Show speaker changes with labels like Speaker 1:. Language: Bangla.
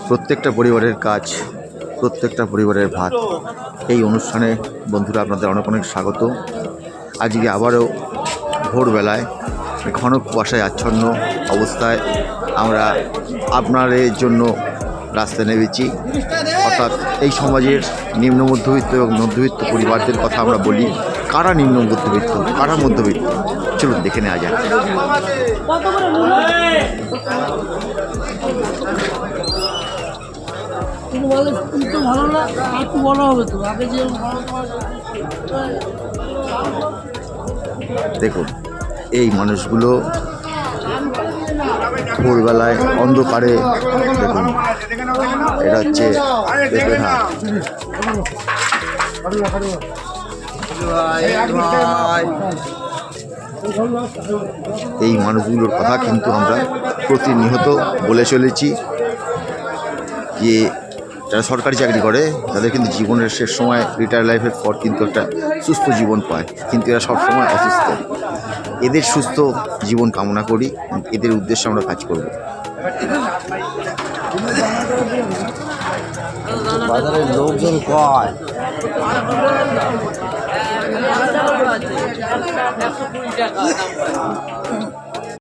Speaker 1: প্রত্যেকটা পরিবারের কাজ, প্রত্যেকটা পরিবারের ভাত। এই অনুষ্ঠানে বন্ধুরা আপনাদের অনেক অনেক স্বাগত। আজকে আবারও ভোরবেলায় ঘন কুয়াশায় আচ্ছন্ন অবস্থায় আমরা আপনাদের জন্য রাস্তায় নেমেছি। অর্থাৎ এই সমাজের নিম্ন মধ্যবিত্ত এবং মধ্যবিত্ত পরিবারদের কথা আমরা বলি। কারা নিম্ন মধ্যবিত্ত, কারা মধ্যবিত্ত, চলুন দেখে নেওয়া যায়। দেখুন এই মানুষগুলো ভোরবেলায় অন্ধকারে, দেখুন এটা হচ্ছে এই মানুষগুলোর কথা কিন্তু আমরা প্রতিনিয়ত বলে চলেছি যে যারা সরকারি চাকরি করে তাদের কিন্তু জীবনের শেষ সময় রিটায়ার লাইফের পর কিন্তু একটা সুস্থ জীবন পায়, কিন্তু এরা সবসময় অসুস্থ। এদের সুস্থ জীবন কামনা করি, এদের উদ্দেশ্যে আমরা কাজ করব।
Speaker 2: বাজারের লোকজন কয়